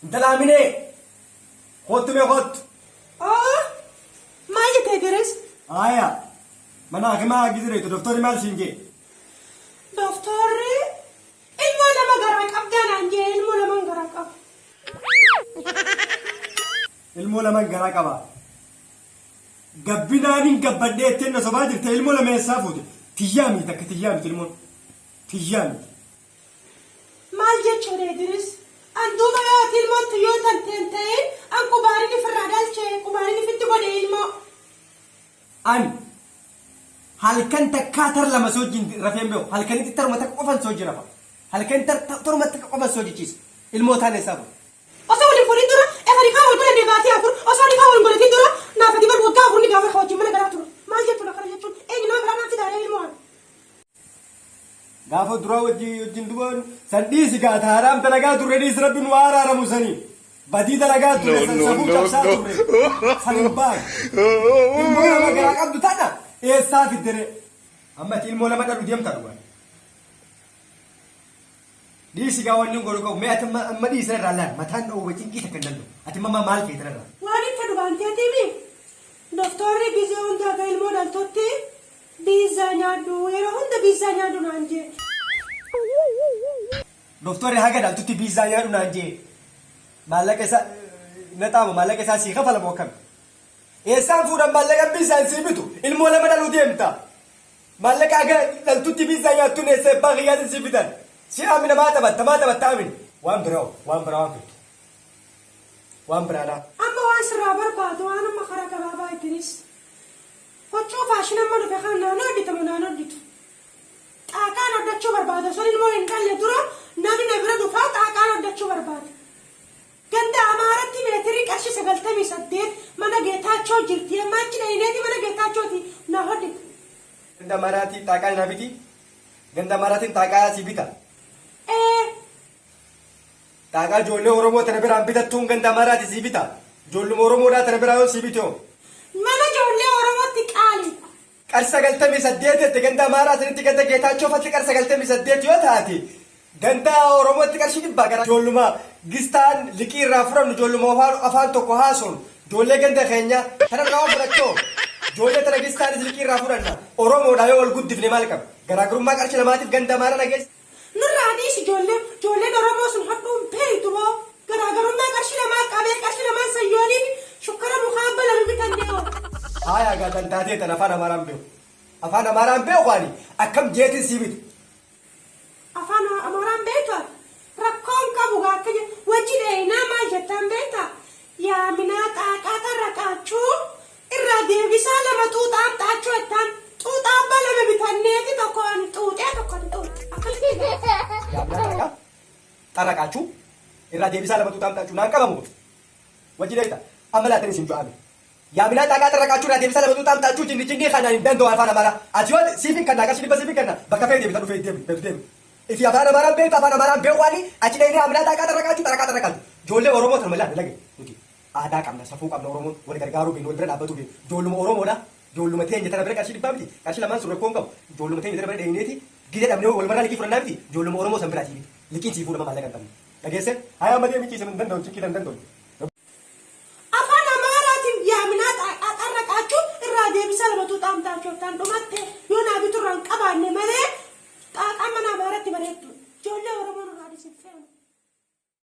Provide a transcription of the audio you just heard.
انت لا Amina خدت مي خدت ما جيت idiriis آية mana كما قدرت دكتور مال سينجي دكتوري ilmo lama gara qabdan anje ilmo lama gara qab ilmo lama gara qaba gabbinaanin gabbadheetten na sobaa jirte ilmo lama eessaa fuute tiyyaami takka tiyyaami ilmoon tiyyaami maal jechuudha idiriis anduuba yoo ilmoon tuyyoo tanteen ta'in an qubaarini firraa dhalchee qubaarini fitti godhe ilmo ani halkan takkaa tar lama soo jin rafeen beeku halkanitti taruma takka qofan soo jirafa halkan taruma takka qofan soo jichiis ilmoo taan eessaa fuute osoo waliin fuudhin dura efari kaa wal godhan deebaatii afur osoo ni kaa wal godhatin dura naafati bal waggaa afur ni gaafa hojii mana garaa tura maal jechuudha kana jechuun eenyu nama biraa naatti daaree ilmoo gaafa dura wajjin duban sandhiisi gaata haraam dalagaa turre dhiis rabbi nu araaramu sanii badii dalagaa turre sabuu cabsaa turre sanin baay ilmoo lama garaa qabdu tana eessaa fiddere ammati ilmoo lama dhalu deemta dhugaa dhiisi gaa wanni godhu qabu mee ati amma dhiisa irraa laan mataan dha'u cinqii takka dallu ati mamma maal feete irraa waan itti dhugaanteetiimi doktorri gizee hundaa ga ilmoo dhaltotti biizaa nyaadhu yeroo hunda biizaa nyaadhu naan jee doktorri haga dhaltutti biizaa nyaadhu naan jee maallaqa isaa naxaama maallaqa isaa sii kafala moo akkami eessaan fuudhan maallaqa biizaan sii bitu ilmoo lama dhaluu deemta maallaqa haga dhaltutti biizaa nyaattuun eessa ebbaa kiyyaatin sii bitan si Amina maa taphatta Amina waan biraa waan fittu waan biraadhaa amma waan sirraa barbaadu waan amma karaa gabaabaa idiriis Kochoo faashin amma dhufe kan naannoo hojjetamu naannoo hojjetu. Xaaqaan hojjechuu barbaada. Osoo ilmoo hin dhalle dura namni na bira dhufaa xaaqaan hojjechuu barbaada. Ganda Amaaratti meetirii qarshii 98 mana Geetaachoo jirti. Amma achi dhahineeti mana Geetaachooti na hojjetu. Ganda Amaaraatti xaaqaan na biti? Ganda Amaaraatti xaaqaa si bita? Xaaqaa ijoollee Oromoo tana biraan bitattuun ganda Amaaraatti si bita? Ijoolluma Oromoodhaa tana biraa yoo si bitoo? Mana ijoollee Oromootti qaali. Qarsa 98 ganda Amaaraatti ganda Geetaachoo fatti qarsa 98 yoo taate ganda Oromootti qarshii dhibbaa gara ijoolluma gistaan liqii irraa furannu ijoolluma afaan tokko haasofnu ijoollee ganda keenya tanarraa fudhachoo ijoollee tana gistaanis liqii irraa fudhanna Oromoodhaa yoo wal guddifne maal qaba garaagarummaa qarshii lamaatiif ganda Amaaraa nageessa. Nurraadhiis ijoolleen Oromoo sun hadhuun beektu moo garaagarummaa qarshii lamaa qabee qarshii lamaan sayyooniif shukkara mukaa balan bitannee Haya gatan taatee tan afaan Amaaraan beeku ani akkam jeetin si bitu. Afaan Amaaraan beektaa rakkoon qabu akka wajji dheeyinaa maal jettaan beektaa yaa Amina xaaqaa tarra qaachuu irraa deebisaa lama xuuxaan xaachuu jettaan xuuxaan balama bitanneeti tokkoon xuuxee tokkoon xuuxe akkasii. Yaa Amina tarra qaachuu irraa deebisaa lama xuuxaan xaachuu naan qabamu wajji dheeyita amma laatan isin ju'aame. Yaa Amina xaaqaa tarra qaachuu irraa deebisaa lama xuuxaan xaachuu jinni kanaan hin danda'u afaan Amaaraa ati yoo siifin kannaa qarshii dhibba siifin kannaa bakka fee deebita dhufee deemu. Ifi afaan Amaaraan beeku ani achi dheeyinee Amina xaaqaa tarra qaachuu ijoollee Oromoo tan malaan dalage nuti aadaa qabna safuu qabna Oromoon wal gargaaruu beeknu wal bira dhaabbatu beeknu ijoolluma Oromoodha ijoolluma teenya tana bira qarshii dhibbaa miti qarshii lamaan sun rakkoon qabu ijoolluma teenya tana bira dheeyineeti gidee dhabnee wal maraa liqii fudhannaa miti ijoolluma Oromoo san biraati liqiin sii fuudhama maallaqa hin qabne dhageesse hayaa malee miti isin danda'u cikkii danda'u. Afaan Amaaraatiin yaa Amina xaaqaa tarra qaachuu irraa deebisaa lama xuuxaan xaachuu jettaan dhumattee yoo naabitu irraa hin qabaanne malee xaaqaa mana Amaaraatti bareeddu ijoollee Oromoo irraa dhiisifeenu.